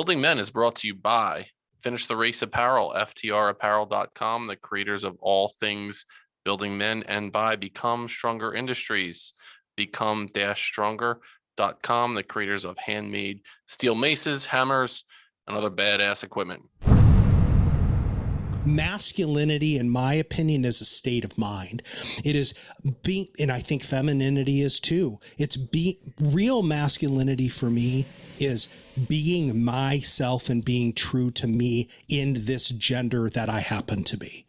Building Men is brought to you by Finish the Race Apparel, FTRapparel.com, the creators of all things building men, and by Become Stronger Industries, become-stronger.com, the creators of handmade steel maces, hammers, and other badass equipment. Masculinity, in my opinion, is a state of mind. It is being, and I think femininity is too. It's real masculinity for me is being myself and being true to me in this gender that I happen to be.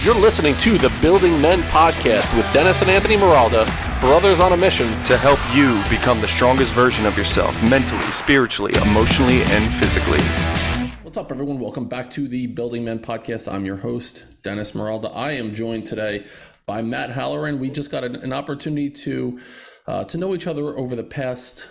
You're listening to the Building Men podcast with Dennis and Anthony Miralda, brothers on a mission to help you become the strongest version of yourself, mentally, spiritually, emotionally, and physically. What's up, everyone? Welcome back to the Building Men podcast. I'm your host, Dennis Miralda. I am joined today by Matt Halloran. We just got an opportunity to know each other over the past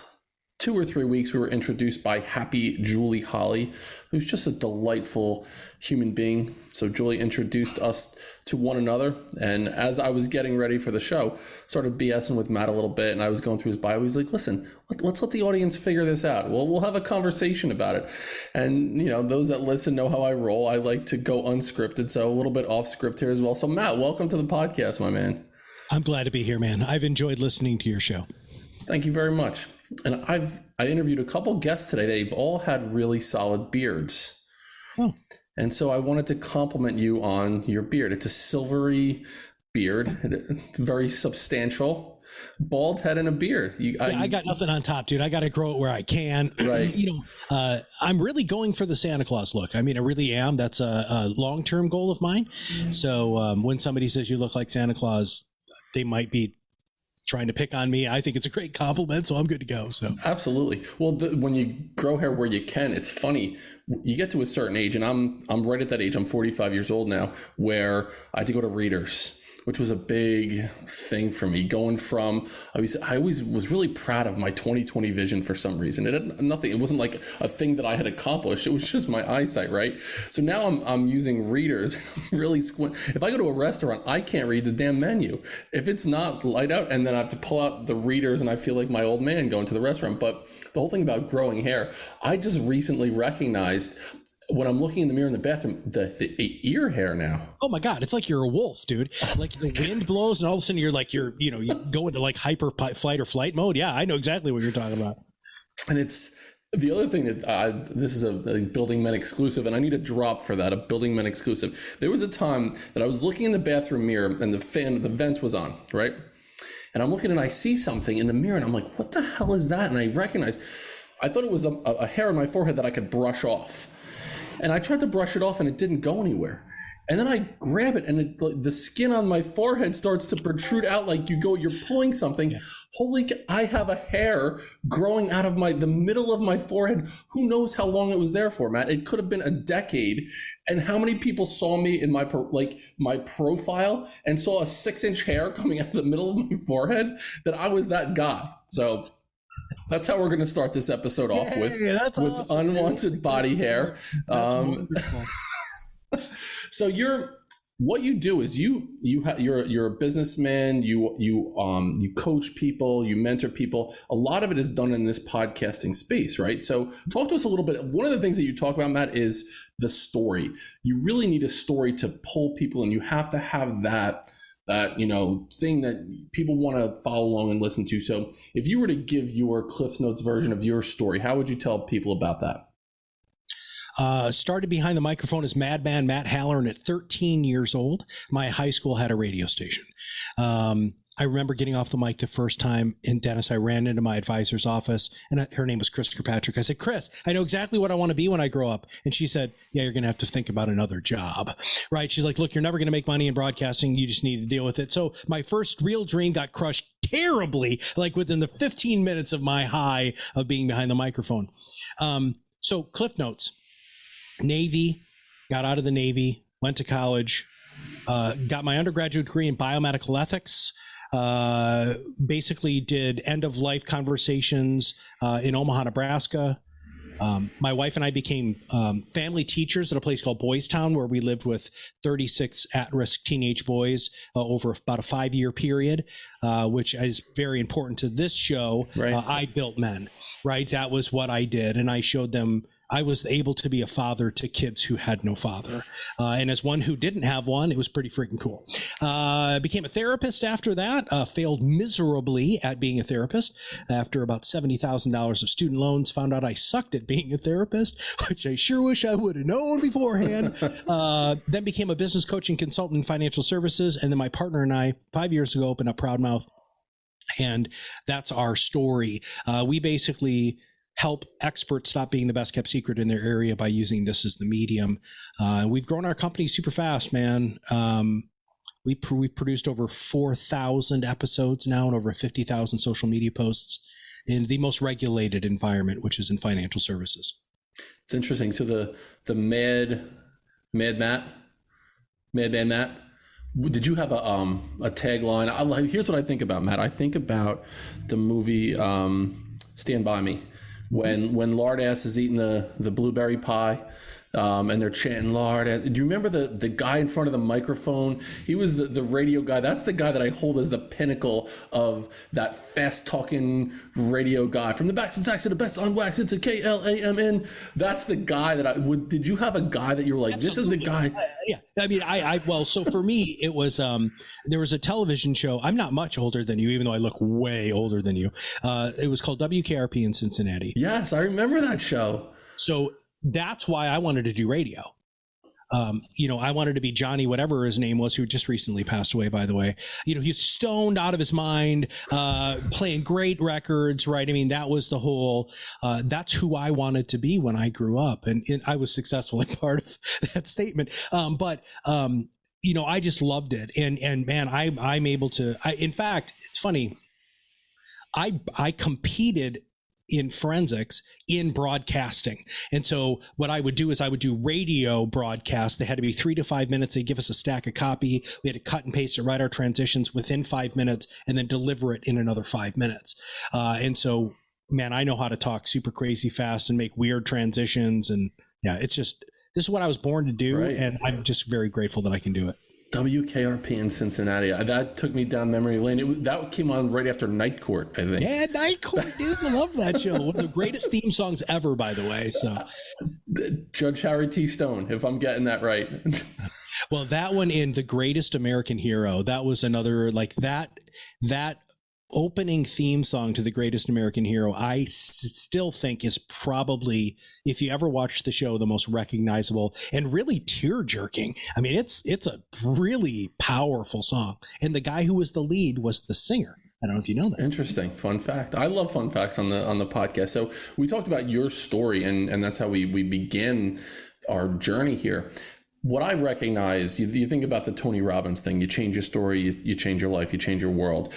2 or 3 weeks. We were introduced by Happy Julie Holly, who's just a delightful human being. So Julie introduced us to one another. And as I was getting ready for the show, started BSing with Matt a little bit. And I was going through his bio. He's like, listen, let's let the audience figure this out. Well, we'll have a conversation about it. And, you know, those that listen know how I roll. I like to go unscripted. So a little bit off script here as well. So Matt, welcome to the podcast, my man. I'm glad to be here, man. I've enjoyed listening to your show. Thank you very much. And I interviewed a couple guests today. They've all had really solid beards. Oh. And so I wanted to compliment you on your beard. It's a silvery beard, very substantial, bald head and a beard. I got nothing on top, dude. I got to grow it where I can. Right. You know, I'm really going for the Santa Claus look. I mean, I really am. That's a long-term goal of mine. So when somebody says you look like Santa Claus, they might be trying to pick on me. I think it's a great compliment, so I'm good to go. So absolutely. Well, when you grow hair where you can, it's funny. You get to a certain age, and I'm right at that age. I'm 45 years old now, where I had to go to readers, which was a big thing for me. Going from, I always was really proud of my 20/20 vision for some reason. It had nothing. It wasn't like a thing that I had accomplished. It was just my eyesight, right? So now I'm using readers. Really squint. If I go to a restaurant, I can't read the damn menu if it's not light out, and then I have to pull out the readers, and I feel like my old man going to the restaurant. But the whole thing about growing hair, I just recently recognized, when I'm looking in the mirror in the bathroom, the ear hair now. Oh my God, it's like you're a wolf, dude. Like the wind blows and all of a sudden you go into like hyper fight or flight mode. Yeah, I know exactly what you're talking about. And it's the other thing that this is a Building Men exclusive, and I need a drop for that, a Building Men exclusive. There was a time that I was looking in the bathroom mirror and the vent was on, right? And I'm looking and I see something in the mirror and I'm like, what the hell is that? And I thought it was a hair on my forehead that I could brush off. And I tried to brush it off and it didn't go anywhere. And then I grab it and the skin on my forehead starts to protrude out like you're pulling something. Yeah. Holy, I have a hair growing out of the middle of my forehead. Who knows how long it was there for, Matt? It could have been a decade. And how many people saw me in my profile and saw a 6-inch hair coming out of the middle of my forehead, that I was that guy. So that's how we're going to start this episode off with awesome, unwanted body hair. So what you do is you're a businessman. You coach people, you mentor people. A lot of it is done in this podcasting space, right? So talk to us a little bit. One of the things that you talk about, Matt, is the story. You really need a story to pull people, and you have to have that thing that people want to follow along and listen to. So if you were to give your Cliff's Notes version of your story, how would you tell people about that? Started behind the microphone as Madman Matt Halloran at 13 years old. My high school had a radio station. I remember getting off the mic the first time in Dennis. I ran into my advisor's office, and her name was Chris Kirkpatrick. I said, Chris, I know exactly what I want to be when I grow up. And she said, yeah, you're going to have to think about another job, right? She's like, look, you're never going to make money in broadcasting. You just need to deal with it. So my first real dream got crushed terribly, like within the 15 minutes of my high of being behind the microphone. So Cliff Notes, Navy, got out of the Navy, went to college, got my undergraduate degree in biomedical ethics, basically did end of life conversations in Omaha, Nebraska, My wife and I became family teachers at a place called Boys Town, where we lived with 36 at-risk teenage boys over about a 5-year period, which is very important to this show. Right. I built men, right? That was what I did. And I showed them I was able to be a father to kids who had no father. And as one who didn't have one, it was pretty freaking cool. I became a therapist after that, failed miserably at being a therapist. After about $70,000 of student loans, found out I sucked at being a therapist, which I sure wish I would have known beforehand. Then became a business coaching consultant in financial services. And then my partner and I, 5 years ago, opened up ProudMouth. And that's our story. We basically help experts stop being the best kept secret in their area by using this as the medium. We've grown our company super fast, man. We've produced over 4,000 episodes now and over 50,000 social media posts in the most regulated environment, which is in financial services. It's interesting. So the Mad Man Matt, did you have a tagline? Here's what I think about, Matt. I think about the movie Stand By Me. When Lard Ass is eating the blueberry pie, and they're chanting Lard Ass. Do you remember the guy in front of the microphone? He was the radio guy. That's the guy that I hold as the pinnacle of that fast talking radio guy. From the backs and tacks to the best on wax, it's a KLAMN. That's the guy that I would. Did you have a guy that you were like, Absolutely. This is the guy? Yeah. I mean, well, so for me, it was, there was a television show. I'm not much older than you, even though I look way older than you. It was called WKRP in Cincinnati. Yes, I remember that show. So that's why I wanted to do radio. I wanted to be Johnny, whatever his name was, who just recently passed away, by the way. He's stoned out of his mind, playing great records, right? I mean, that was the whole, that's who I wanted to be when I grew up. And I was successfully part of that statement. But I just loved it. And man, I'm able to, in fact, it's funny. I competed in forensics in broadcasting. And so what I would do is I would do radio broadcasts. They had to be 3 to 5 minutes. They'd give us a stack of copy. We had to cut and paste and write our transitions within 5 minutes and then deliver it in another 5 minutes. And so, man, I know how to talk super crazy fast and make weird transitions. And yeah, it's just, this is what I was born to do. Right. And I'm just very grateful that I can do it. WKRP in Cincinnati. That took me down memory lane. That came on right after Night Court, I think. Yeah, Night Court, dude. I love that show. One of the greatest theme songs ever, by the way. So, Judge Harry T. Stone, if I'm getting that right. Well, that one in The Greatest American Hero, that was another, like that opening theme song to The Greatest American Hero, I still think is probably, if you ever watched the show, the most recognizable and really tear-jerking. I mean, it's a really powerful song. And the guy who was the lead was the singer. I don't know if you know that. Interesting. Fun fact. I love fun facts on the podcast. So we talked about your story, and that's how we began our journey here. What I recognize, you think about the Tony Robbins thing, you change your story, you change your life, you change your world.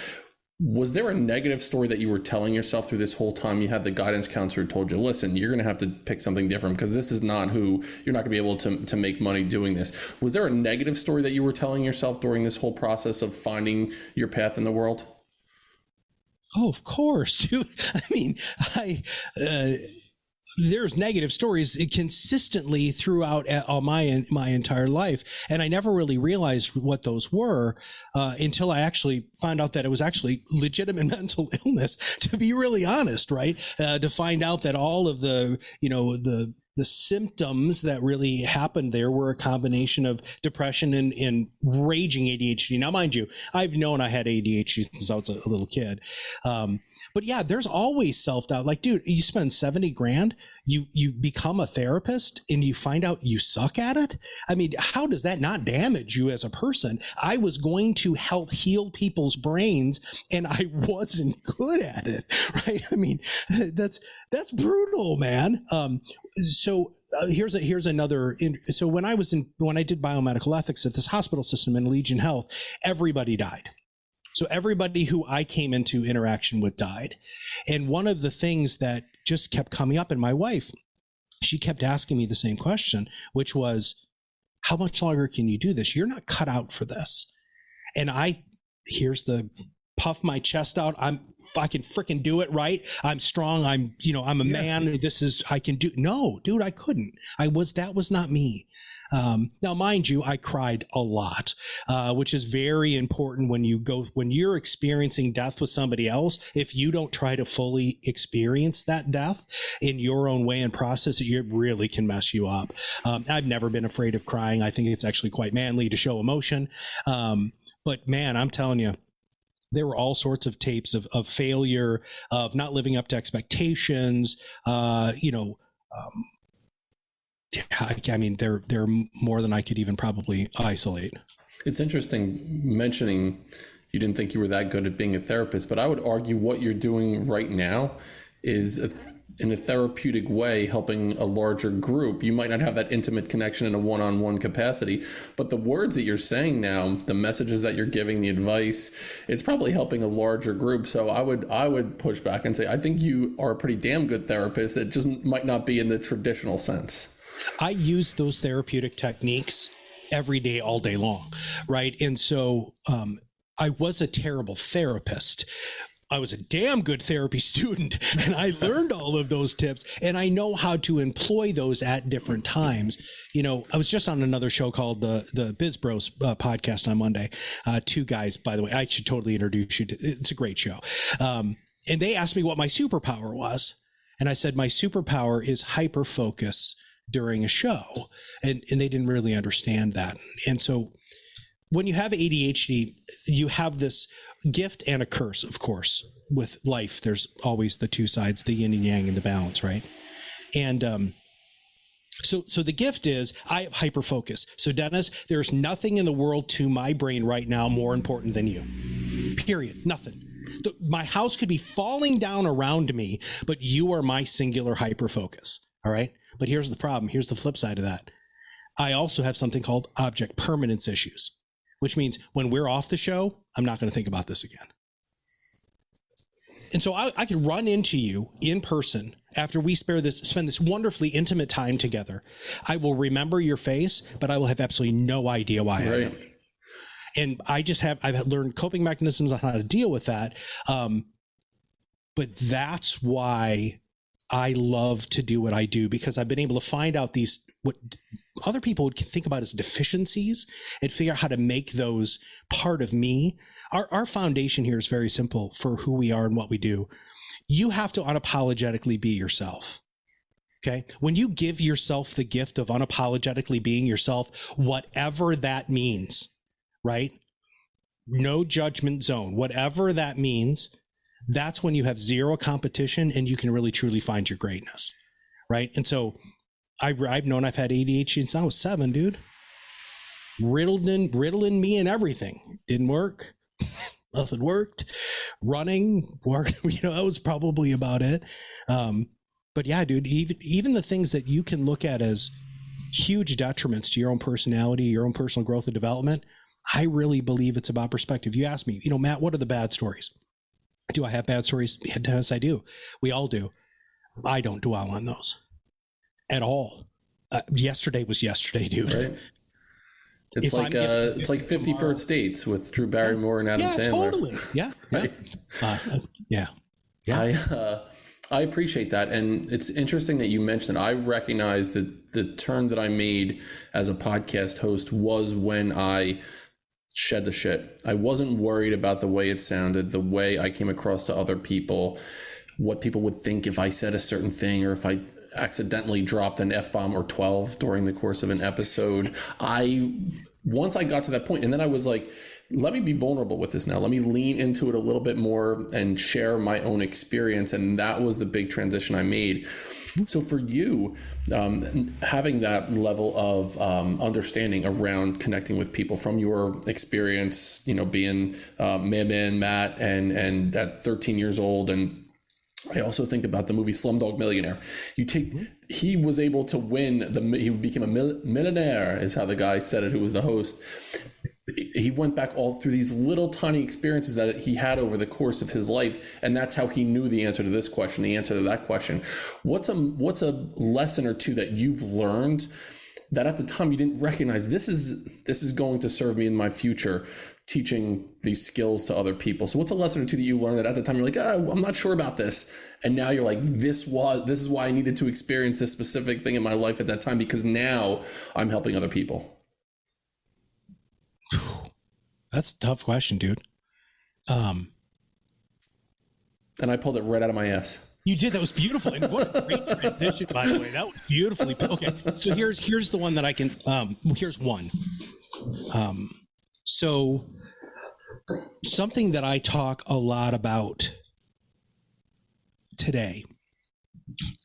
Was there a negative story that you were telling yourself through this whole time? You had the guidance counselor who told you, listen, you're going to have to pick something different because this is not who you're not going to be able to make money doing this. Was there a negative story that you were telling yourself during this whole process of finding your path in the world? Oh, of course, dude. I mean, there's negative stories consistently throughout my entire life. And I never really realized what those were until I actually found out that it was actually legitimate mental illness, to be really honest, right? To find out that all of the symptoms that really happened there were a combination of depression and raging ADHD. Now, mind you, I've known I had ADHD since I was a little kid. But yeah, there's always self-doubt. Like, dude, you spend $70,000, you become a therapist and you find out you suck at it. I mean, how does that not damage you as a person? I was going to help heal people's brains and I wasn't good at it, right? I mean, that's brutal, man. So here's another. So when I did biomedical ethics at this hospital system in Allegiant Health, everybody died. So everybody who I came into interaction with died. And one of the things that just kept coming up, and my wife, she kept asking me the same question, which was, how much longer can you do this? You're not cut out for this. And here's the puff my chest out. I can freaking do it, right? I'm strong. I'm a man. I can do. No, dude, I couldn't. That was not me. Now, mind you, I cried a lot, which is very important when you're experiencing death with somebody else. If you don't try to fully experience that death in your own way and process it, it really can mess you up. I've never been afraid of crying. I think it's actually quite manly to show emotion. But man, I'm telling you, there were all sorts of tapes of failure, of not living up to expectations. I mean, they're more than I could even probably isolate. It's interesting mentioning you didn't think you were that good at being a therapist, but I would argue what you're doing right now is in a therapeutic way, helping a larger group. You might not have that intimate connection in a one-on-one capacity, but the words that you're saying now, the messages that you're giving, the advice, it's probably helping a larger group. So I would push back and say, I think you are a pretty damn good therapist. It just might not be in the traditional sense. I use those therapeutic techniques every day, all day long, right? And so I was a terrible therapist. I was a damn good therapy student, and I learned all of those tips, and I know how to employ those at different times. I was just on another show called the Biz Bros podcast on Monday. Two guys, by the way, I should totally introduce you. It's a great show. And they asked me what my superpower was. And I said, my superpower is hyper focus during a show. And they didn't really understand that. And so when you have ADHD, you have this gift and a curse, of course. With life, there's always the two sides, the yin and yang and the balance, right? And so the gift is I have hyper focus. So Dennis, there's nothing in the world to my brain right now more important than you. Period. Nothing. My house could be falling down around me, but you are my singular hyper focus. All right. But here's the problem. Here's the flip side of that. I also have something called object permanence issues, which means when we're off the show, I'm not going to think about this again. And so I could run into you in person after we spend this wonderfully intimate time together. I will remember your face, but I will have absolutely no idea why I know you. And I've learned coping mechanisms on how to deal with that. But that's why I love to do what I do, because I've been able to find out what other people would think about as deficiencies and figure out how to make those part of me. Our foundation here is very simple for who we are and what we do. You have to unapologetically be yourself. Okay. When you give yourself the gift of unapologetically being yourself, whatever that means, right? No judgment zone, whatever that means, that's when you have zero competition and you can really truly find your greatness. Right. And so I've known I've had ADHD since I was 7, dude. Riddling me and everything. Didn't work. Nothing worked. Running, work, that was probably about it. But yeah, dude, even the things that you can look at as huge detriments to your own personality, your own personal growth and development, I really believe it's about perspective. You ask me, Matt, what are the bad stories? Do I have bad stories? Yes, I do. We all do. I don't dwell on those at all. Yesterday was yesterday, dude. Right. It's like 50 First Dates with Drew Barrymore and Adam Sandler. Totally. Yeah. Right? Yeah. I appreciate that. And it's interesting that you mentioned, I recognize that the turn that I made as a podcast host was when I shed the shit. I wasn't worried about the way it sounded, the way I came across to other people, what people would think if I said a certain thing, or if I accidentally dropped an F-bomb or 12 during the course of an episode. Once I got to that point, and then I was like, let me be vulnerable with this now. Let me lean into it a little bit more and share my own experience. And that was the big transition I made. So for you, having that level of understanding around connecting with people from your experience, being man, Matt, and at 13 years old, and I also think about the movie Slumdog Millionaire. He was able to win he became a millionaire, is how the guy said it, who was the host. He went back all through these little tiny experiences that he had over the course of his life, and that's how he knew the answer to this question, the answer to that question. What's a lesson or two that you've learned that at the time you didn't recognize this is going to serve me in my future, teaching these skills to other people. So what's a lesson or two that you learned that at the time you're like, oh, I'm not sure about this, and now you're like, this is why I needed to experience this specific thing in my life at that time, because now I'm helping other people? That's a tough question, dude. And I pulled it right out of my ass. You did. That was beautiful. And what a great transition, by the way. That was beautifully. Okay. So here's the one that I can, here's one. So something that I talk a lot about today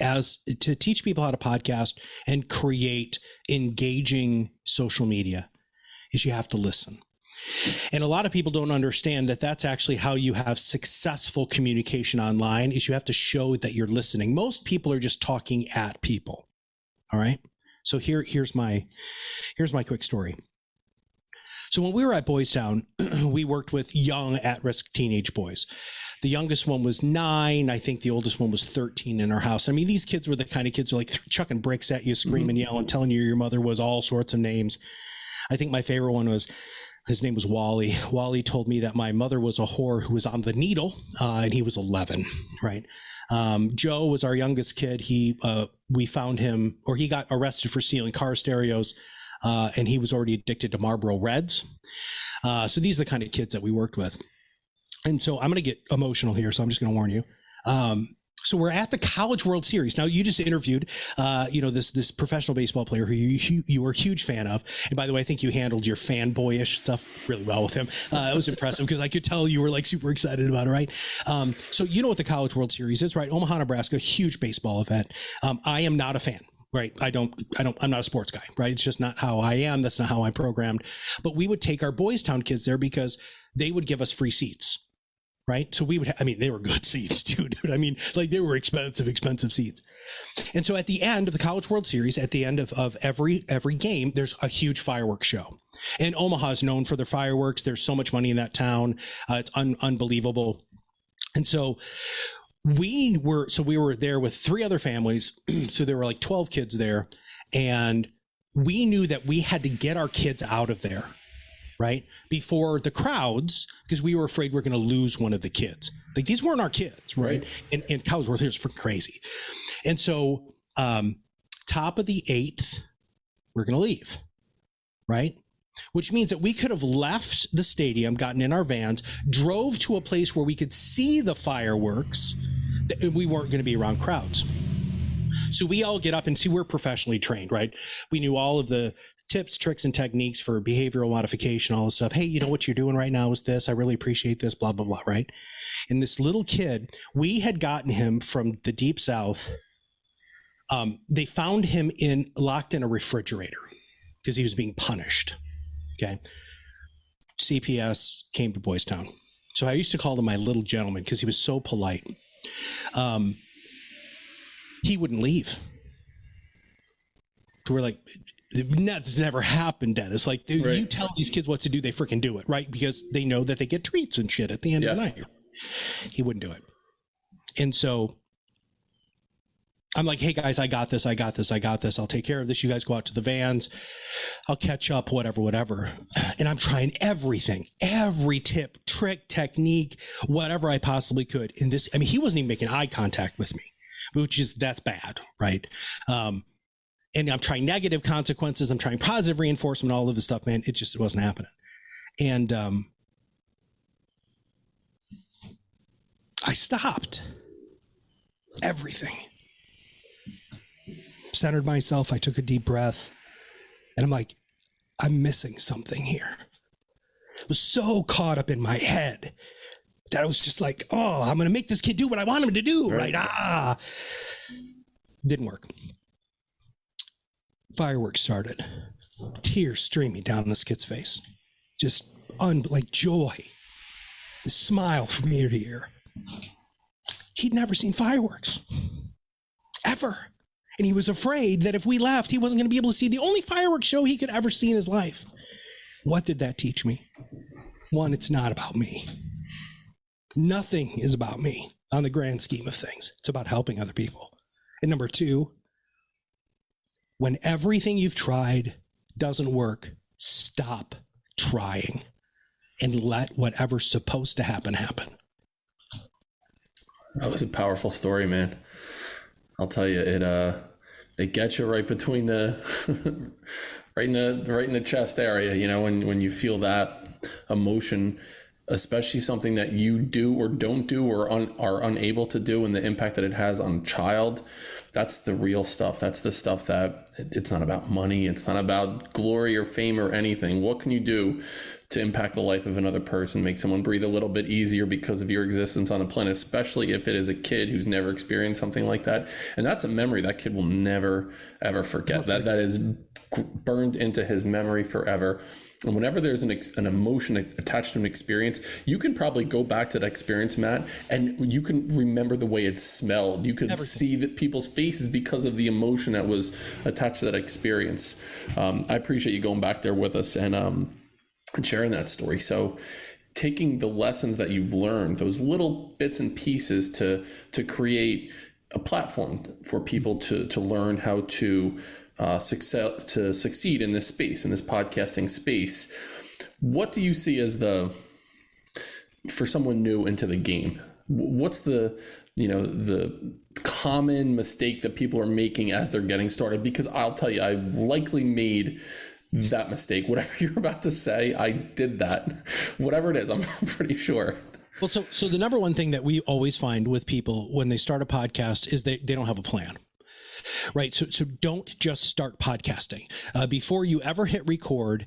as to teach people how to podcast and create engaging social media is you have to listen. And a lot of people don't understand that that's actually how you have successful communication online, is you have to show that you're listening. Most people are just talking at people. All right. So here's my quick story. So when we were at Boys Town, we worked with young at-risk teenage boys. The youngest one was 9. I think the oldest one was 13 in our house. I mean, these kids were the kind of kids who are like chucking bricks at you, screaming, yelling, telling you your mother was all sorts of names. I think my favorite one was, his name was Wally. Wally told me that my mother was a whore who was on the needle, and he was 11, right? Joe was our youngest kid. We found him, or he got arrested for stealing car stereos, and he was already addicted to Marlboro Reds. So these are the kind of kids that we worked with. And so I'm going to get emotional here, so I'm just going to warn you. So we're at the College World Series. Now, you just interviewed, this professional baseball player who you were a huge fan of. And by the way, I think you handled your fanboyish stuff really well with him. It was impressive because I could tell you were like super excited about it, right? So you know what the College World Series is, right? Omaha, Nebraska, huge baseball event. I am not a fan. Right. I'm not a sports guy, right? It's just not how I am. That's not how I programmed. But we would take our Boys Town kids there because they would give us free seats. Right. So we would, they were good seats, dude. I mean, like, they were expensive seats. And so at the end of the College World Series, at the end of every game, there's a huge fireworks show. And Omaha is known for their fireworks. There's so much money in that town. It's unbelievable. And so we were there with 3 other families. So there were like 12 kids there. And we knew that we had to get our kids out of there, right, before the crowds, because we were afraid we're going to lose one of the kids. Like, these weren't our kids, right? And College World Series was freaking crazy. And so top of the 8th, we're going to leave, right? Which means that we could have left the stadium, gotten in our vans, drove to a place where we could see the fireworks. We weren't going to be around crowds. So we all get up and see, we're professionally trained, right? We knew all of the tips, tricks, and techniques for behavioral modification, all this stuff. Hey, you know what you're doing right now is this. I really appreciate this, blah, blah, blah, right? And this little kid, we had gotten him from the Deep South. They found him locked in a refrigerator because he was being punished. Okay. CPS came to Boys Town. So I used to call him my little gentleman because he was so polite. He wouldn't leave. So we're like, that's never happened, Dennis. Like, right. You tell these kids what to do, they freaking do it, right? Because they know that they get treats and shit at the end of the night. He wouldn't do it. And so I'm like, hey guys, I got this. I'll take care of this. You guys go out to the vans. I'll catch up, whatever. And I'm trying everything, every tip, trick, technique, whatever I possibly could. In this, he wasn't even making eye contact with me, that's bad, right? And I'm trying negative consequences. I'm trying positive reinforcement, all of this stuff, man. It wasn't happening. And I stopped everything. Centered myself. I took a deep breath. And I'm like, I'm missing something here. I was so caught up in my head that I was just like, oh, I'm going to make this kid do what I want him to do, right? Didn't work. Fireworks started. Tears streaming down this kid's face. Just like joy. The smile from ear to ear. He'd never seen fireworks. Ever. And he was afraid that if we left, he wasn't going to be able to see the only fireworks show he could ever see in his life. What did that teach me? One, it's not about me. Nothing is about me on the grand scheme of things. It's about helping other people. And number 2, When everything you've tried doesn't work, stop trying and let whatever's supposed to happen happen. That was a powerful story, man. I'll tell you, it gets you right between the right in the chest area, you know, when you feel that emotion, especially something that you do or don't do or are unable to do, and the impact that it has on a child. That's the real stuff. That's the stuff that it's not about money. It's not about glory or fame or anything. What can you do to impact the life of another person, make someone breathe a little bit easier because of your existence on a planet, especially if it is a kid who's never experienced something like that. And that's a memory that kid will never, ever forget. That is burned into his memory forever. And whenever there's an emotion attached to an experience, you can probably go back to that experience, Matt, and you can remember the way it smelled. You could see that people's faces because of the emotion that was attached to that experience. I appreciate you going back there with us and sharing that story. So taking the lessons that you've learned, those little bits and pieces to create a platform for people to learn how to succeed in this space, in this podcasting space. What do you see as for someone new into the game? What's the common mistake that people are making as they're getting started? Because I'll tell you, I likely made that mistake. Whatever you're about to say, I did that. Whatever it is, I'm pretty sure. Well, so the number one thing that we always find with people when they start a podcast is they don't have a plan. Right. So don't just start podcasting. Before you ever hit record,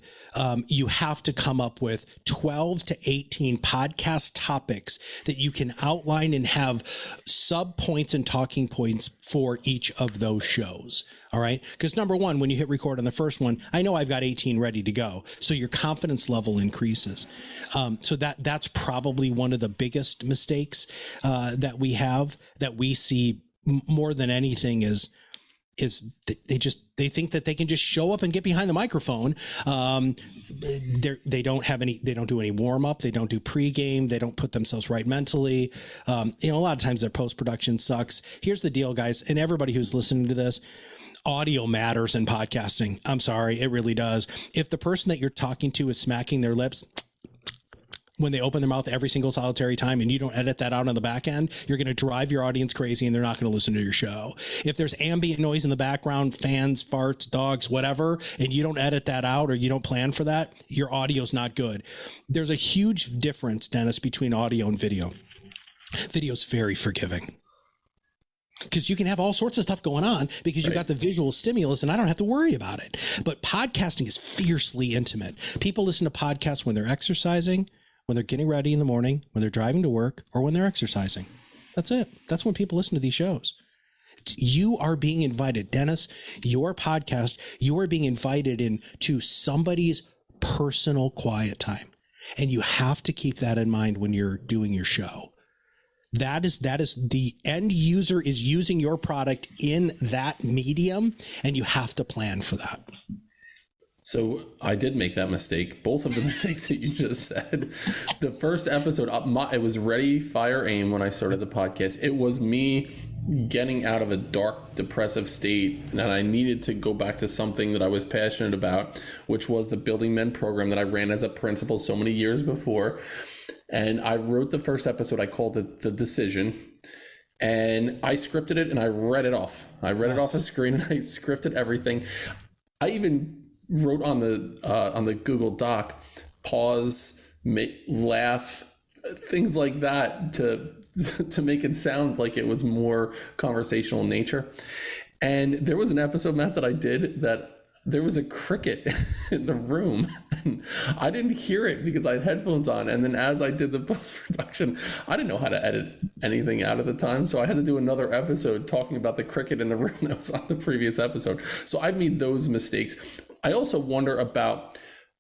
you have to come up with 12 to 18 podcast topics that you can outline and have sub points and talking points for each of those shows. All right. Because number one, when you hit record on the first one, I know I've got 18 ready to go. So your confidence level increases. So that's probably one of the biggest mistakes that we see more than anything is they think that they can just show up and get behind the microphone. They don't do any warm up. They don't do pregame. They don't put themselves right mentally. A lot of times their post-production sucks. Here's the deal, guys. And everybody who's listening to this, audio matters in podcasting. I'm sorry. It really does. If the person that you're talking to is smacking their lips when they open their mouth every single solitary time and you don't edit that out on the back end, you're going to drive your audience crazy and they're not going to listen to your show. If there's ambient noise in the background, fans, farts, dogs, whatever, and you don't edit that out or you don't plan for that, your audio's not good. There's a huge difference, Dennis, between audio and video. Video's very forgiving, because you can have all sorts of stuff going on because you got the visual stimulus and I don't have to worry about it. But podcasting is fiercely intimate. People listen to podcasts when they're exercising, when they're getting ready in the morning, when they're driving to work, or when they're exercising. That's it. That's when people listen to these shows. You are being invited, Dennis, your podcast, you are being invited into somebody's personal quiet time. And you have to keep that in mind when you're doing your show. That is the end user is using your product in that medium, and you have to plan for that. So I did make that mistake. Both of the mistakes that you just said. The first episode, it was ready, fire, aim when I started the podcast. It was me getting out of a dark, depressive state, and I needed to go back to something that I was passionate about, which was the Building Men program that I ran as a principal so many years before. And I wrote the first episode. I called it The Decision. And I scripted it and I read it off. I read it off the screen and I scripted everything. I even wrote on the Google Doc, pause, laugh, things like that to make it sound like it was more conversational in nature. And there was an episode, Matt, that I did that there was a cricket in the room and I didn't hear it because I had headphones on. And then as I did the post-production, I didn't know how to edit anything out at the time. So I had to do another episode talking about the cricket in the room that was on the previous episode. So I made those mistakes. I also wonder about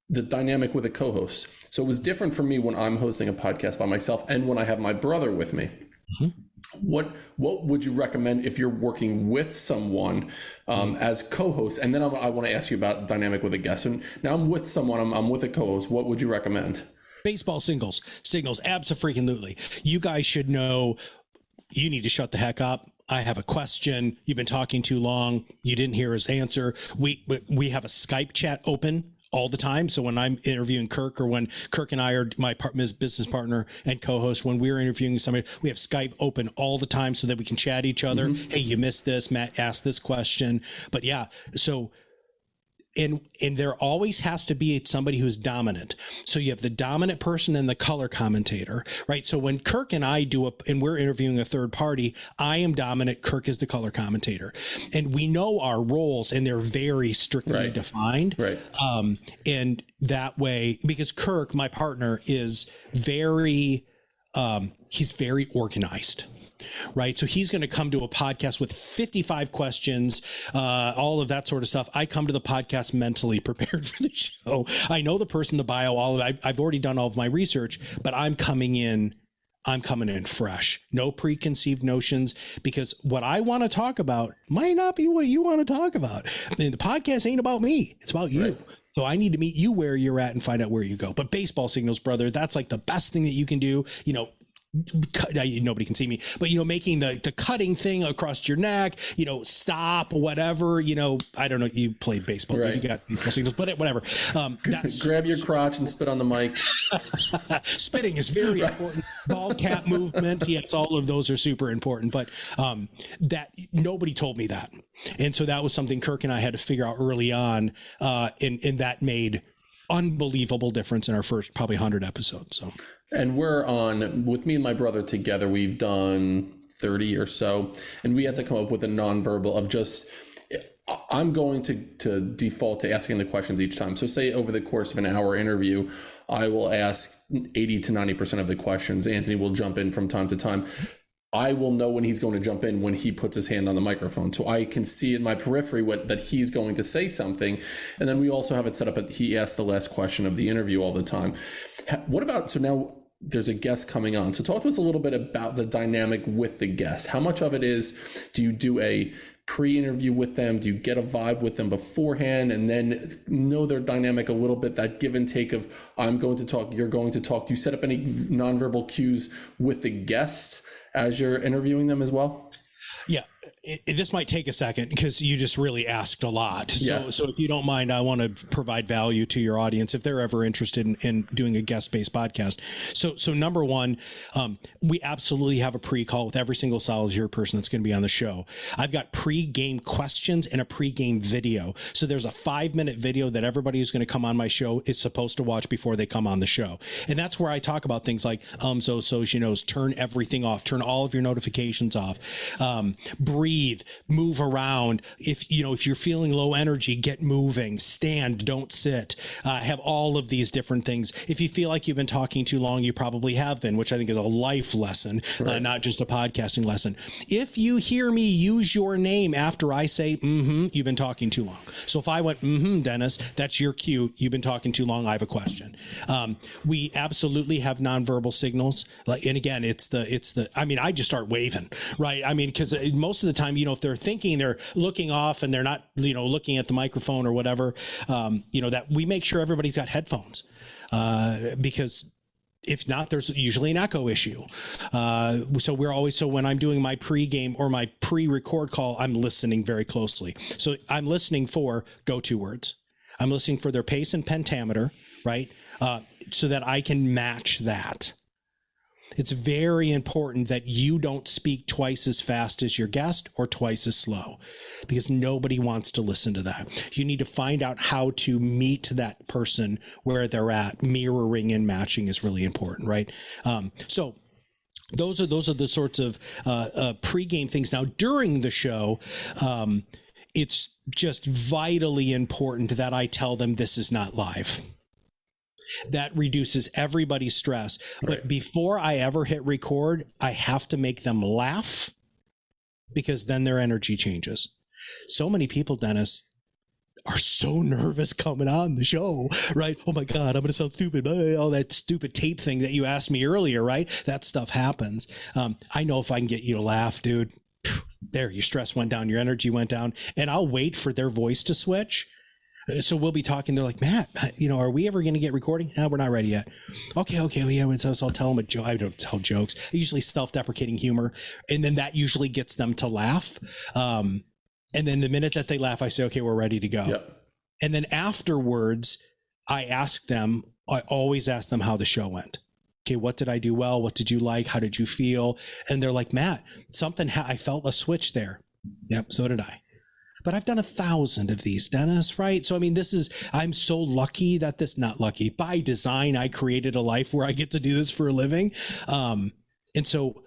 the dynamic with a co-host. So it was different for me when I'm hosting a podcast by myself and when I have my brother with me. Mm-hmm. What would you recommend if you're working with someone as co-host? And then I want to ask you about dynamic with a guest. And now I'm with someone, I'm with a co-host. What would you recommend? Baseball signals, abso-freaking-lutely. You guys should know you need to shut the heck up. I have a question. You've been talking too long. You didn't hear his answer. We have a Skype chat open all the time. So when I'm interviewing Kirk, or when Kirk and I are my business partner and co-host, when we're interviewing somebody, we have Skype open all the time so that we can chat each other. Hey, you missed this. Matt asked this question. But yeah, so and there always has to be somebody who's dominant. So you have the dominant person and the color commentator, right? So when Kirk and I and we're interviewing a third party, I am dominant, Kirk is the color commentator. And we know our roles, and they're very strictly defined. Right. And that way, because Kirk, my partner, is very, he's very organized. Right. So he's going to come to a podcast with 55 questions, all of that sort of stuff. I come to the podcast mentally prepared for the show. I know the person, the bio, all of it. I've already done all of my research, but I'm coming in fresh, no preconceived notions, because what I want to talk about might not be what you want to talk about. And the podcast ain't about me. It's about you. Right. So I need to meet you where you're at and find out where you go. But baseball signals, brother, that's like the best thing that you can do. You know, nobody can see me, but making the cutting thing across your neck, stop, whatever, I don't know, you played baseball, right? You got baseball signals, but whatever. Grab your crotch and spit on the mic. Spitting is very important. Ball cap movement, yes, all of those are super important, but that nobody told me that, and so that was something Kirk and I had to figure out early on, and that made unbelievable difference in our first probably 100 episodes. So, and we're on, with me and my brother together, we've done 30 or so, and we had to come up with a nonverbal of just, I'm going to default to asking the questions each time. So say over the course of an hour interview, I will ask 80 to 90% of the questions. Anthony will jump in from time to time. I will know when he's going to jump in when he puts his hand on the microphone. So I can see in my periphery that he's going to say something. And then we also have it set up that he asks the last question of the interview all the time. What about, so now there's a guest coming on. So talk to us a little bit about the dynamic with the guest. How much of it is, do you do a pre-interview with them? Do you get a vibe with them beforehand and then know their dynamic a little bit, that give and take of I'm going to talk, you're going to talk? Do you set up any nonverbal cues with the guests as you're interviewing them as well? Yeah. This might take a second because you just really asked a lot. So if you don't mind, I want to provide value to your audience if they're ever interested in doing a guest-based podcast. So number one, we absolutely have a pre-call with every single Solitaire person that's going to be on the show. I've got pre-game questions and a pre-game video. So there's a 5-minute video that everybody who's going to come on my show is supposed to watch before they come on the show. And that's where I talk about things like, turn everything off, turn all of your notifications off, breathe, move around. If you're feeling low energy, get moving, stand, don't sit, have all of these different things. If you feel like you've been talking too long, you probably have been, which I think is a life lesson, right? Not just a podcasting lesson. If you hear me use your name after I say, you've been talking too long. So if I went, Dennis, that's your cue. You've been talking too long. I have a question. We absolutely have nonverbal signals. And again, I just start waving, right? I mean, because most of the time, if they're thinking, they're looking off and they're not, looking at the microphone or whatever, that we make sure everybody's got headphones, because if not, there's usually an echo issue. So when I'm doing my pre-game or my pre-record call, I'm listening very closely. So I'm listening for go-to words. I'm listening for their pace and pentameter, right? So that I can match that. It's very important that you don't speak twice as fast as your guest or twice as slow, because nobody wants to listen to that. You need to find out how to meet that person where they're at. Mirroring and matching is really important, right? So those are the sorts of pregame things. Now, during the show, it's just vitally important that I tell them this is not live. That reduces everybody's stress. Right. But before I ever hit record, I have to make them laugh, because then their energy changes. So many people, Dennis, are so nervous coming on the show, right? Oh my God, I'm going to sound stupid. All that stupid tape thing that you asked me earlier, right? That stuff happens. I know if I can get you to laugh, dude, there, your stress went down, your energy went down, and I'll wait for their voice to switch. So we'll be talking. They're like, Matt, are we ever going to get recording? No, we're not ready yet. Okay. Yeah. So I'll tell them a joke. I don't tell jokes. Usually self-deprecating humor. And then that usually gets them to laugh. And then the minute that they laugh, I say, okay, we're ready to go. Yep. And then afterwards, I always ask them how the show went. Okay, what did I do well? What did you like? How did you feel? And they're like, Matt, I felt a switch there. Yep, so did I. But I've done 1,000 of these, Dennis, right? So, I mean, I'm so lucky that not lucky. By design, I created a life where I get to do this for a living. And so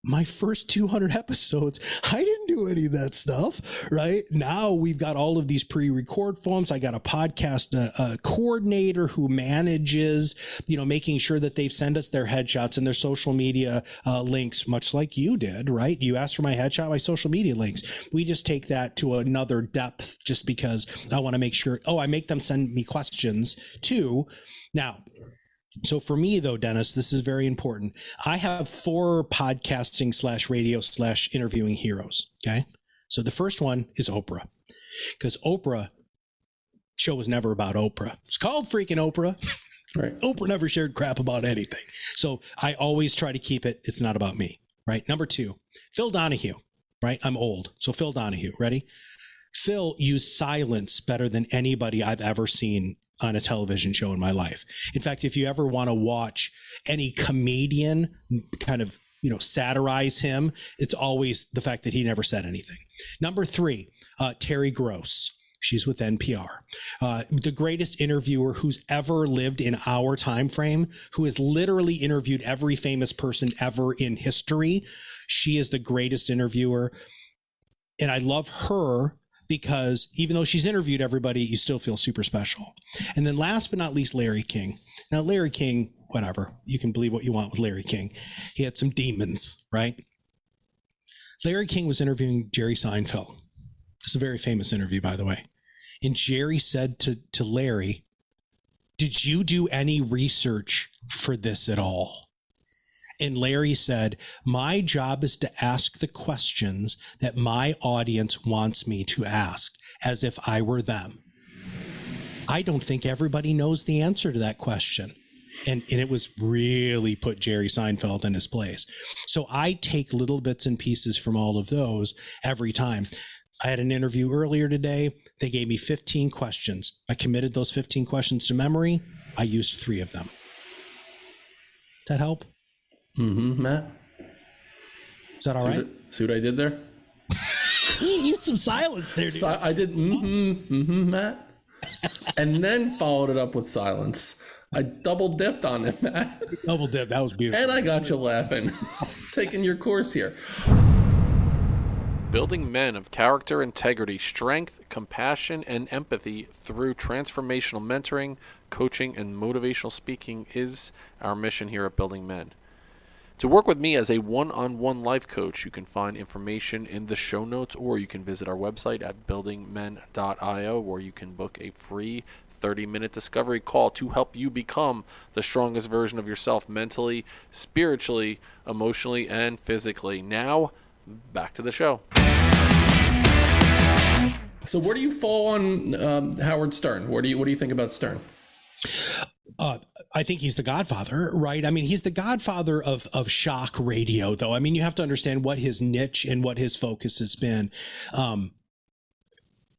my first 200 episodes, I didn't do any of that stuff, right? Now we've got all of these pre-record forms. I got a podcast coordinator who manages, making sure that they've sent us their headshots and their social media links, much like you did, right? You asked for my headshot, my social media links. We just take that to another depth just because I want to make sure, I make them send me questions too. Now, so for me, though, Dennis, this is very important. I have 4 podcasting / radio / interviewing heroes. Okay. So the first one is Oprah, because show was never about Oprah. It's called freaking Oprah. Right. Oprah never shared crap about anything. So I always try to keep it's not about me. Right. Number 2, Phil Donahue. Right. I'm old. So Phil Donahue. Ready? Phil used silence better than anybody I've ever seen on a television show in my life. In fact, if you ever want to watch any comedian kind of, satirize him, it's always the fact that he never said anything. Number 3, Terry Gross. She's with NPR. The greatest interviewer who's ever lived in our time frame, who has literally interviewed every famous person ever in history. She is the greatest interviewer. And I love her because even though she's interviewed everybody, you still feel super special. And then last but not least, Larry King. Now, Larry King, whatever, you can believe what you want with Larry King. He had some demons, right? Larry King was interviewing Jerry Seinfeld. It's a very famous interview, by the way. And Jerry said to Larry, did you do any research for this at all? And Larry said, my job is to ask the questions that my audience wants me to ask, as if I were them. I don't think everybody knows the answer to that question. And it was really put Jerry Seinfeld in his place. So I take little bits and pieces from all of those every time. I had an interview earlier today. They gave me 15 questions. I committed those 15 questions to memory. I used 3 of them. Does that help? Mm-hmm, Matt. Is that all right? See what I did there? You used some silence there, dude. I did, Matt. And then followed it up with silence. I double dipped on it, Matt. Double dip. That was beautiful. And I got you laughing. Taking your course here. Building men of character, integrity, strength, compassion, and empathy through transformational mentoring, coaching, and motivational speaking is our mission here at Building Men. To work with me as a one-on-one life coach, you can find information in the show notes, or you can visit our website at buildingmen.io, where you can book a free 30-minute discovery call to help you become the strongest version of yourself mentally, spiritually, emotionally, and physically. Now, back to the show. So where do you fall on Howard Stern? What do you think about Stern? I think he's the godfather, right? I mean, he's the godfather of shock radio, though. I mean, you have to understand what his niche and what his focus has been.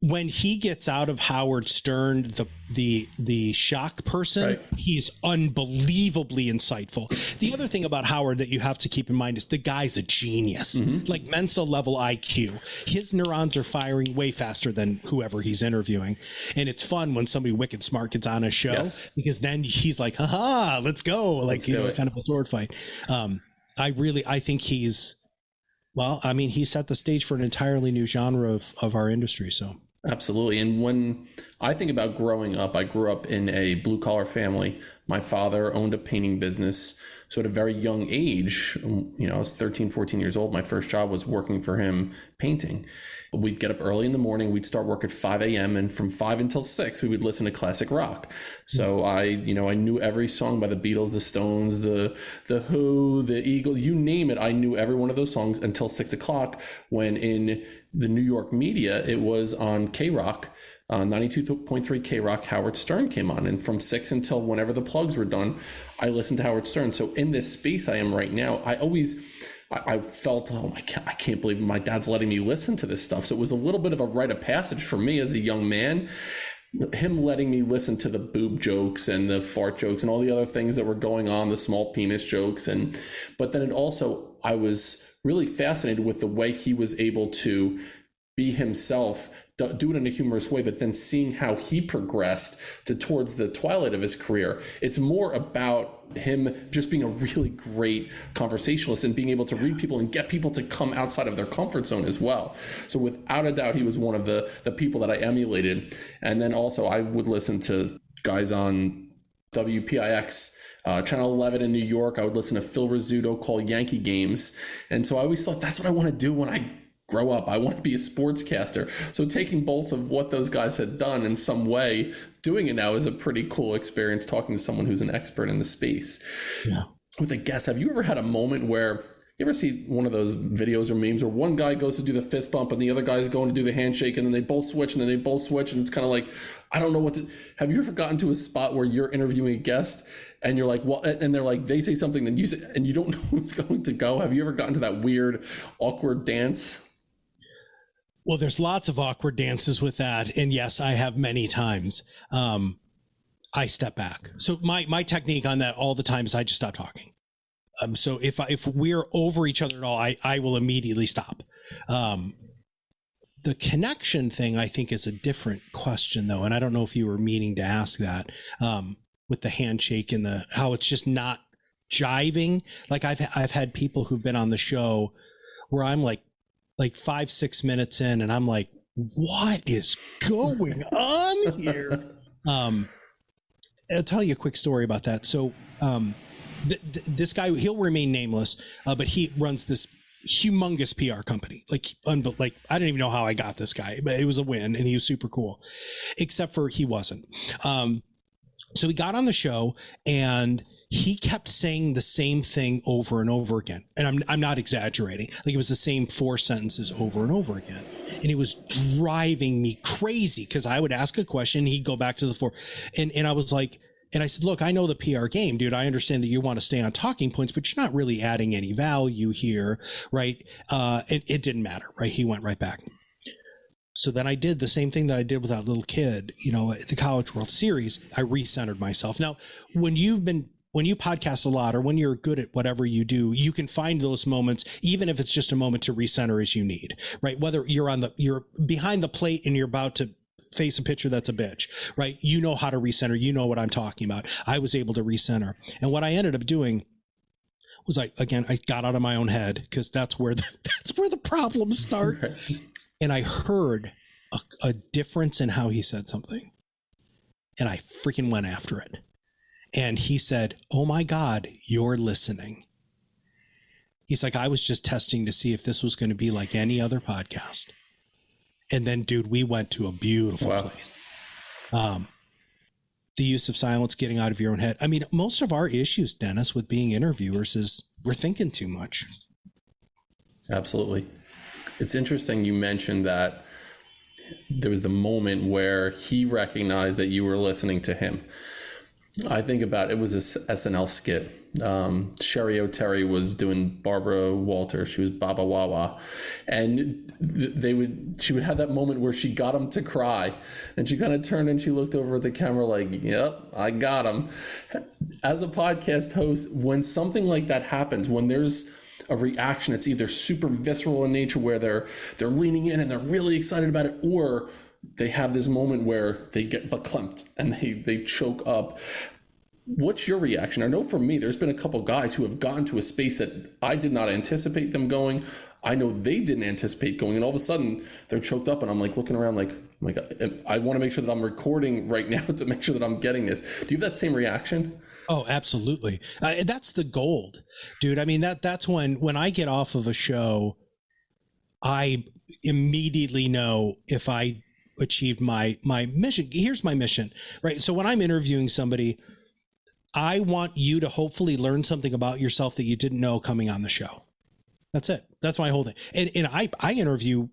When he gets out of Howard Stern, the shock person, right, he's unbelievably insightful. The other thing about Howard that you have to keep in mind is the guy's a genius, like Mensa level IQ. His neurons are firing way faster than whoever he's interviewing. And it's fun when somebody wicked smart gets on a show, because then he's like, haha, let's go. Like, kind of a sword fight. I think he's, well, I mean, he set the stage for an entirely new genre of our industry. So. Absolutely. And when I think about growing up, I grew up in a blue collar family. My father owned a painting business. So at a very young age, I was 13, 14 years old. My first job was working for him painting. We'd get up early in the morning. We'd start work at 5 a.m. And from 5 until 6, we would listen to classic rock. So I knew every song by the Beatles, the Stones, the Who, the Eagles, you name it. I knew every one of those songs until 6 o'clock, when in the New York media, it was on K-Rock. 92.3 K-Rock, Howard Stern came on. And from 6 until whenever the plugs were done, I listened to Howard Stern. So in this space I am right now, I felt, I can't believe my dad's letting me listen to this stuff. So it was a little bit of a rite of passage for me as a young man, him letting me listen to the boob jokes and the fart jokes and all the other things that were going on, the small penis jokes. But then I was really fascinated with the way he was able to be himself, do it in a humorous way, but then seeing how he progressed towards the twilight of his career. It's more about him just being a really great conversationalist and being able to read people and get people to come outside of their comfort zone as well. So without a doubt, he was one of the people that I emulated. And then also I would listen to guys on WPIX, Channel 11 in New York. I would listen to Phil Rizzuto call Yankee games. And so I always thought that's what I want to do when I grow up. I want to be a sportscaster. So taking both of what those guys had done in some way, doing it now is a pretty cool experience, talking to someone who's an expert in the space. Yeah. With a guest, have you ever had a moment where you ever see one of those videos or memes where one guy goes to do the fist bump and the other guy's going to do the handshake and then they both switch and then they both switch and it's kind of like, I don't know what to... Have you ever gotten to a spot where you're interviewing a guest and you're like, well, and they're like, they say something then you say, and you don't know who's going to go? Have you ever gotten to that weird, awkward dance? Well, there's lots of awkward dances with that. And yes, I have many times. I step back. So my technique on that all the time is I just stop talking. So if we're over each other at all, I will immediately stop. The connection thing, I think, is a different question, though. And I don't know if you were meaning to ask that with the handshake and how it's just not jiving. Like I've had people who've been on the show where I'm like 5-6 minutes in and I'm like, what is going on here? I'll tell you a quick story about that. So this guy, he'll remain nameless, but he runs this humongous PR company. Like I don't even know how I got this guy, but it was a win and he was super cool, except for he wasn't. So he got on the show and he kept saying the same thing over and over again. And I'm not exaggerating. Like it was the same 4 sentences over and over again. And it was driving me crazy because I would ask a question. He'd go back to the 4. And I was like, and I said, look, I know the PR game, dude. I understand that you want to stay on talking points, but you're not really adding any value here. Right. It didn't matter. Right. He went right back. So then I did the same thing that I did with that little kid, at the College World Series. I recentered myself. Now, when you podcast a lot or when you're good at whatever you do, you can find those moments, even if it's just a moment to recenter as you need, right? Whether you're behind the plate and you're about to face a pitcher that's a bitch, right? You know how to recenter. You know what I'm talking about. I was able to recenter. And what I ended up doing was I got out of my own head because that's where the problems start. And I heard a difference in how he said something. And I freaking went after it. And he said, oh my God, you're listening. He's like, I was just testing to see if this was going to be like any other podcast. And then, dude, we went to a beautiful place. The use of silence, getting out of your own head. I mean, most of our issues, Dennis, with being interviewers is we're thinking too much. Absolutely. It's interesting you mentioned that there was the moment where he recognized that you were listening to him. I think about it was a SNL skit. Sherry O'Terry was doing Barbara Walter. She was Baba Wawa, and she would have that moment where she got him to cry, and she kind of turned and she looked over at the camera like, "Yep, I got him." As a podcast host, when something like that happens, when there's a reaction, it's either super visceral in nature where they're leaning in and they're really excited about it, or they have this moment where they get verklempt and they choke up. What's your reaction? I know for me, there's been a couple guys who have gotten to a space that I did not anticipate them going. I know they didn't anticipate going, and all of a sudden they're choked up, and I'm like looking around like, oh my God, I want to make sure that I'm recording right now to make sure that I'm getting this. Do you have that same reaction? Oh, absolutely. That's the gold, dude. I mean, that's when I get off of a show, I immediately know if I achieved my mission. Here's my mission, right? So when I'm interviewing somebody, I want you to hopefully learn something about yourself that you didn't know coming on the show. That's it. That's my whole thing. And I interview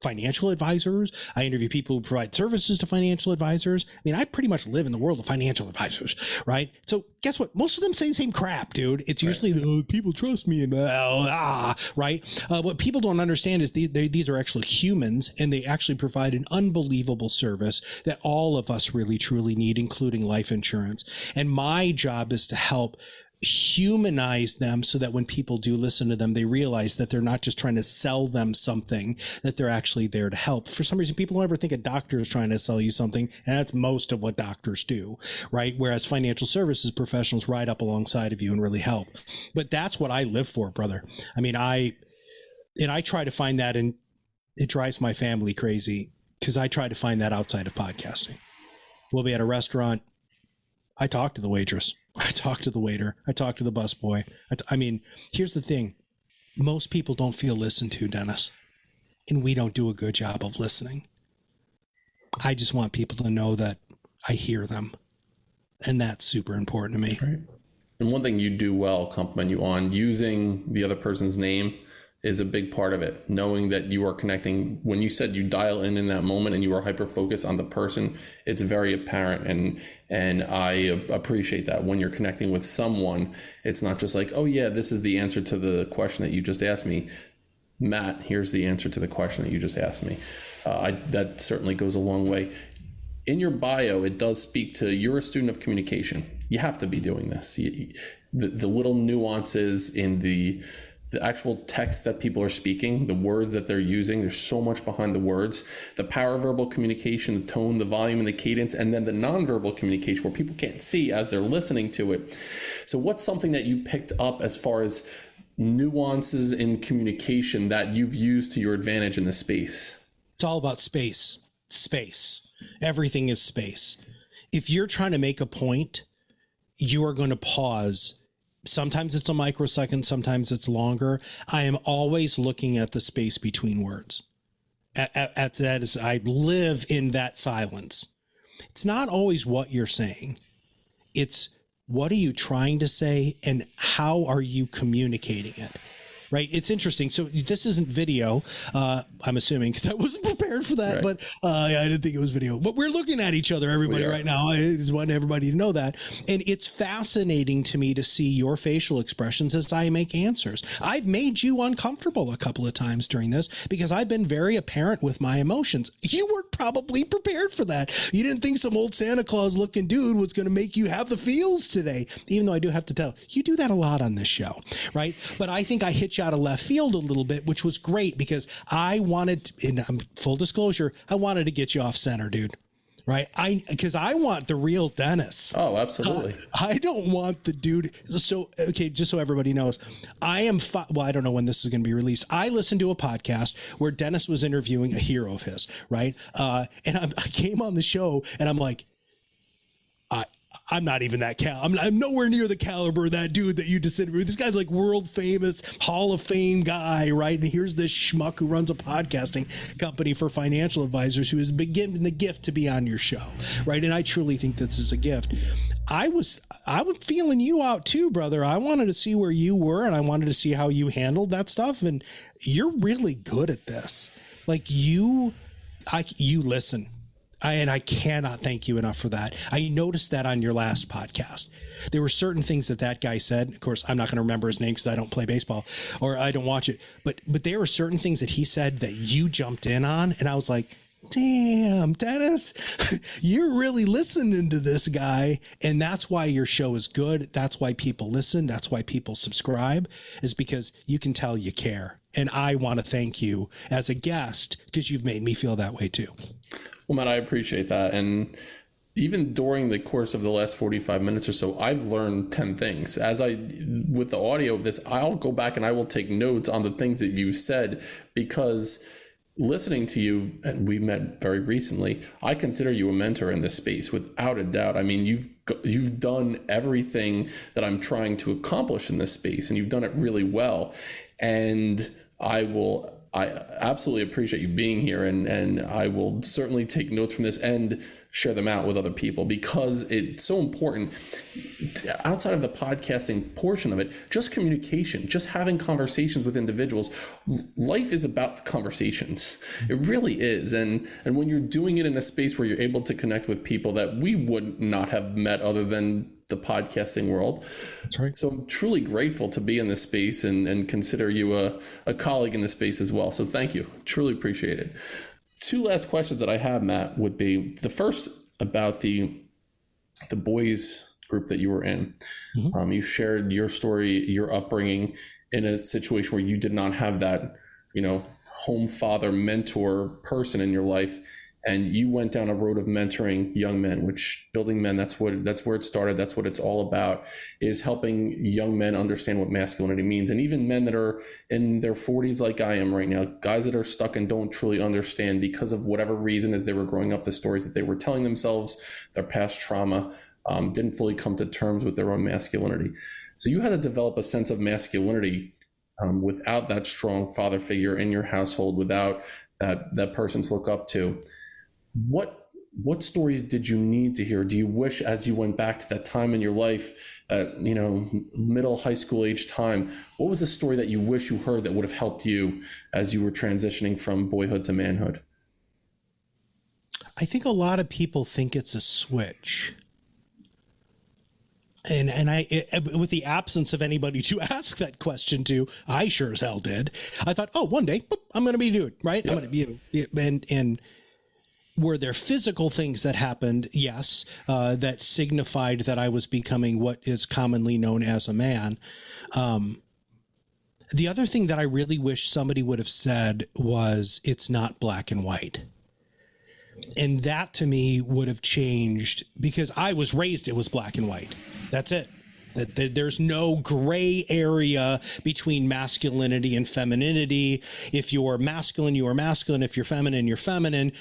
financial advisors. I interview people who provide services to financial advisors. I mean, I pretty much live in the world of financial advisors, right? So guess what? Most of them say the same crap, dude. It's usually, oh, people trust me, and right? What people don't understand is these are actually humans, and they actually provide an unbelievable service that all of us really, truly need, including life insurance. And my job is to help humanize them so that when people do listen to them, they realize that they're not just trying to sell them something, that they're actually there to help. For some reason, people don't ever think a doctor is trying to sell you something, and that's most of what doctors do, right? Whereas financial services professionals ride up alongside of you and really help. But that's what I live for, brother. I mean, I try to find that, and it drives my family crazy because I try to find that outside of podcasting. We'll be at a restaurant. I talk to the waitress. I talk to the waiter. I talk to the busboy. I mean, here's the thing. Most people don't feel listened to, Dennis, and we don't do a good job of listening. I just want people to know that I hear them, and that's super important to me. Right. And one thing you do well, compliment you on, using the other person's name is a big part of it. Knowing that you are connecting. When you said you dial in that moment and you are hyper focused on the person, it's very apparent, and I appreciate that. When you're connecting with someone, it's not just like, oh yeah, this is the answer to the question that you just asked me. Matt, here's the answer to the question that you just asked me. That certainly goes a long way. In your bio, it does speak to, you're a student of communication. You have to be doing this. The little nuances in the actual text that people are speaking, the words that they're using, there's so much behind the words. The paraverbal communication, the tone, the volume, and the cadence, and then the nonverbal communication where people can't see as they're listening to it. So what's something that you picked up as far as nuances in communication that you've used to your advantage in the space? It's all about space. Space. Everything is space. If you're trying to make a point, you are going to pause. Sometimes it's a microsecond, sometimes it's longer. I am always looking at the space between words. At that is, I live in that silence. It's not always what you're saying. It's what are you trying to say and how are you communicating it? Right. It's interesting. So this isn't video, I'm assuming, because I wasn't prepared for that, right. But I didn't think it was video. But we're looking at each other, everybody, right now. I just want everybody to know that. And it's fascinating to me to see your facial expressions as I make answers. I've made you uncomfortable a couple of times during this because I've been very apparent with my emotions. You weren't probably prepared for that. You didn't think some old Santa Claus looking dude was going to make you have the feels today, even though I do have to tell you do that a lot on this show, right? But I think I hit you out of left field a little bit, which was great because I wanted, in full disclosure, I wanted to get you off center, dude. Right. Because I want the real Dennis. Oh, absolutely. I don't want the dude. So, okay, just so everybody knows, I am, well, I don't know when this is going to be released. I listened to a podcast where Dennis was interviewing a hero of his. Right. And I came on the show and I'm like, I'm not even that I'm nowhere near the caliber of that dude that you just interviewed. This guy's like world famous Hall of Fame guy, right? And here's this schmuck who runs a podcasting company for financial advisors who has been given the gift to be on your show, right? And I truly think this is a gift. I was feeling you out too, brother. I wanted to see where you were and I wanted to see how you handled that stuff. And you're really good at this. Like you listen. And I cannot thank you enough for that. I noticed that on your last podcast. There were certain things that guy said. Of course, I'm not going to remember his name because I don't play baseball or I don't watch it. But there were certain things that he said that you jumped in on. And I was like, damn, Dennis, you're really listening to this guy. And that's why your show is good. That's why people listen. That's why people subscribe, is because you can tell you care. And I want to thank you as a guest because you've made me feel that way too. Well, Matt, I appreciate that. And even during the course of the last 45 minutes or so, I've learned 10 things. With the audio of this, I'll go back and I will take notes on the things that you've said, because listening to you, and we met very recently, I consider you a mentor in this space without a doubt. I mean, you've done everything that I'm trying to accomplish in this space, and you've done it really well. And I I absolutely appreciate you being here, and I will certainly take notes from this and share them out with other people, because it's so important. Outside of the podcasting portion of it, just communication, just having conversations with individuals. Life is about the conversations. It really is. And when you're doing it in a space where you're able to connect with people that we would not have met other than the podcasting world. That's right. So I'm truly grateful to be in this space and consider you a colleague in this space as well. So thank you. Truly appreciate it. Two last questions that I have, Matt, would be the first about the boys group that you were in. Mm-hmm. You shared your story, your upbringing in a situation where you did not have that, home father, mentor person in your life. And you went down a road of mentoring young men, which Building Men, that's where it started. That's what it's all about, is helping young men understand what masculinity means. And even men that are in their 40s, like I am right now, guys that are stuck and don't truly understand because of whatever reason as they were growing up, the stories that they were telling themselves, their past trauma, didn't fully come to terms with their own masculinity. So you had to develop a sense of masculinity without that strong father figure in your household, without that person to look up to. What stories did you need to hear? Do you wish, as you went back to that time in your life, middle high school age time, what was a story that you wish you heard that would have helped you as you were transitioning from boyhood to manhood? I think a lot of people think it's a switch. And with the absence of anybody to ask that question to, I sure as hell did. I thought, oh, one day I'm going to be a dude, right? Yep. I'm going to be, and were there physical things that happened? Yes. That signified that I was becoming what is commonly known as a man. The other thing that I really wish somebody would have said was, it's not black and white. And that to me would have changed, because I was raised, it was black and white. That's it. That there's no gray area between masculinity and femininity. If you're masculine, you are masculine. If you're feminine, you're feminine.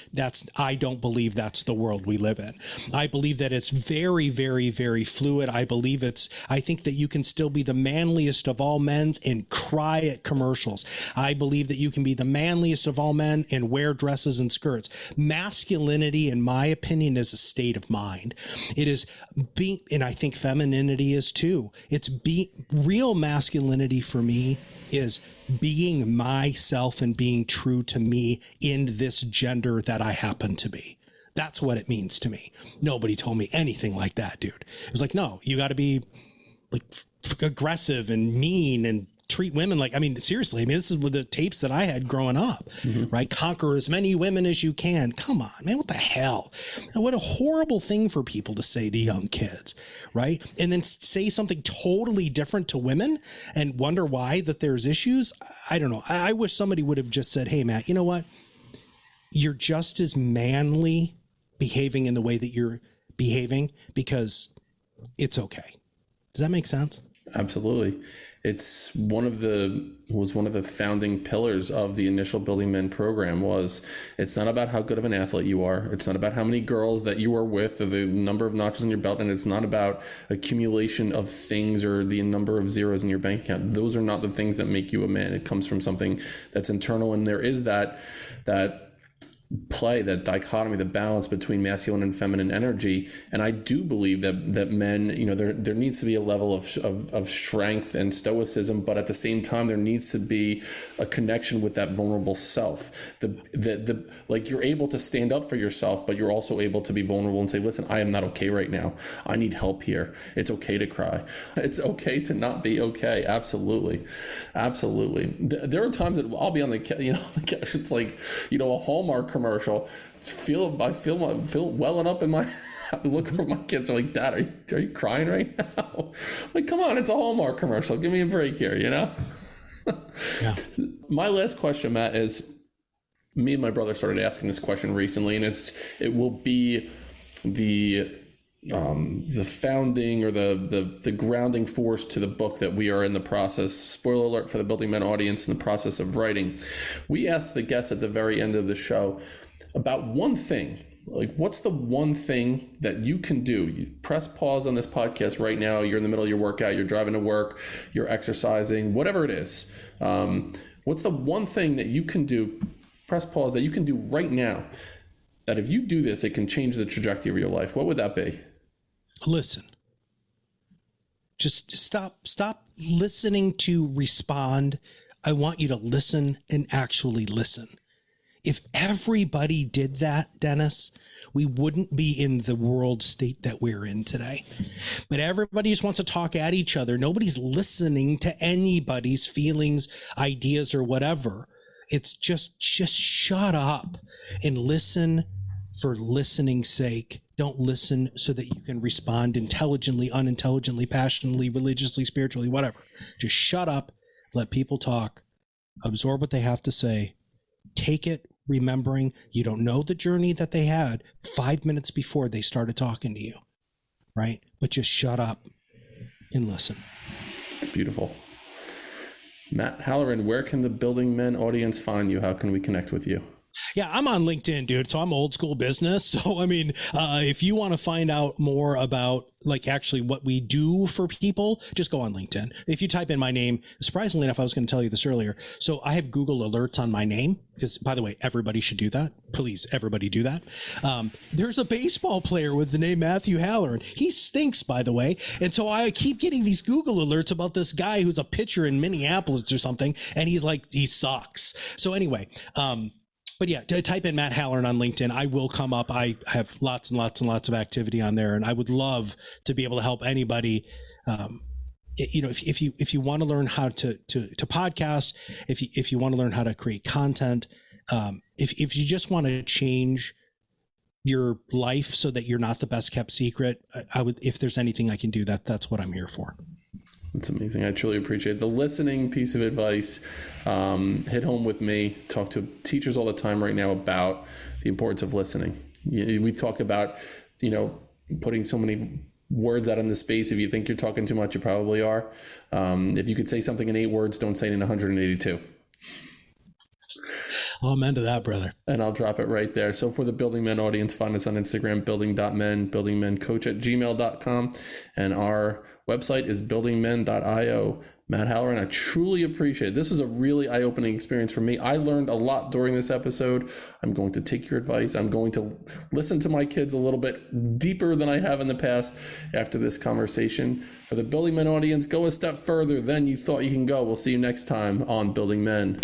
I don't believe that's the world we live in. I believe that it's very, very, very fluid. I think that you can still be the manliest of all men and cry at commercials. I believe that you can be the manliest of all men and wear dresses and skirts. Masculinity, in my opinion, is a state of mind. It is being, and I think femininity is too. It's real masculinity for me is being myself and being true to me in this gender that I happen to be. That's what it means to me. Nobody told me anything like that, dude. It was like, no, you got to be like aggressive and mean and treat women like, seriously, this is with the tapes that I had growing up, right? Conquer as many women as you can. Come on, man, what the hell? What a horrible thing for people to say to young kids, right? And then say something totally different to women and wonder why that there's issues. I don't know. I wish somebody would have just said, hey, Matt, you know what? You're just as manly behaving in the way that you're behaving because it's okay. Does that make sense? Absolutely. It's one of the founding pillars of the initial Building Men program was, it's not about how good of an athlete you are. It's not about how many girls that you are with or the number of notches in your belt. And it's not about accumulation of things or the number of zeros in your bank account. Those are not the things that make you a man. It comes from something that's internal. And there is that play, that dichotomy, the balance between masculine and feminine energy. And I do believe that men, there needs to be a level of strength and stoicism, but at the same time, there needs to be a connection with that vulnerable self. Like you're able to stand up for yourself, but you're also able to be vulnerable and say, listen, I am not okay right now. I need help here. It's okay to cry. It's okay to not be okay. Absolutely. Absolutely. There are times that I'll be on the couch. It's like, a Hallmark commercial. I feel welling up in my. I look over, my kids are like, Dad, are you crying right now? Like, come on, it's a Hallmark commercial. Give me a break here, Yeah. My last question, Matt, is me and my brother started asking this question recently, and it will be the founding or the grounding force to the book that we are in the process. Spoiler alert for the Building Men audience, in the process of writing. We asked the guests at the very end of the show about one thing like, what's the one thing that you can do? You press pause on this podcast right now. You're in the middle of your workout. You're driving to work. You're exercising, whatever it is. What's the one thing that you can do, press pause, that you can do right now, that if you do this, it can change the trajectory of your life? What would that be? Listen. Just stop listening to respond. I want you to listen and actually listen. If everybody did that, Dennis, we wouldn't be in the world state that we're in today. But everybody just wants to talk at each other. Nobody's listening to anybody's feelings, ideas, or whatever. It's just shut up and listen for listening's sake. Don't listen so that you can respond intelligently, unintelligently, passionately, religiously, spiritually, whatever. Just shut up, let people talk, absorb what they have to say, take it, remembering you don't know the journey that they had 5 minutes before they started talking to you, right? But just shut up and listen. It's beautiful. Matt Halloran, where can the Building Men audience find you? How can we connect with you? Yeah, I'm on LinkedIn, dude. So I'm old school business. So, I mean, if you want to find out more about like actually what we do for people, just go on LinkedIn. If you type in my name, surprisingly enough, I was going to tell you this earlier. So I have Google alerts on my name because, by the way, everybody should do that. Please, everybody do that. There's a baseball player with the name Matthew Halloran. He stinks, by the way. And so I keep getting these Google alerts about this guy who's a pitcher in Minneapolis or something. And he's like, he sucks. So anyway, but yeah, type in Matt Halloran on LinkedIn. I will come up. I have lots and lots and lots of activity on there, and I would love to be able to help anybody. If you want to learn how to podcast, if you want to learn how to create content, if you just want to change your life so that you're not the best kept secret, I would. If there's anything I can do, that's what I'm here for. That's amazing. I truly appreciate the listening piece of advice. Hit home with me. Talk to teachers all the time right now about the importance of listening. We talk about, putting so many words out in the space. If you think you're talking too much, you probably are. If you could say something in 8 words, don't say it in 182. Amen to that, brother. And I'll drop it right there. So for the Building Men audience, find us on Instagram, building.men, buildingmencoach@gmail.com. And our website is buildingmen.io. Matt Halloran, I truly appreciate it. This was a really eye-opening experience for me. I learned a lot during this episode. I'm going to take your advice. I'm going to listen to my kids a little bit deeper than I have in the past after this conversation. For the Building Men audience, go a step further than you thought you can go. We'll see you next time on Building Men.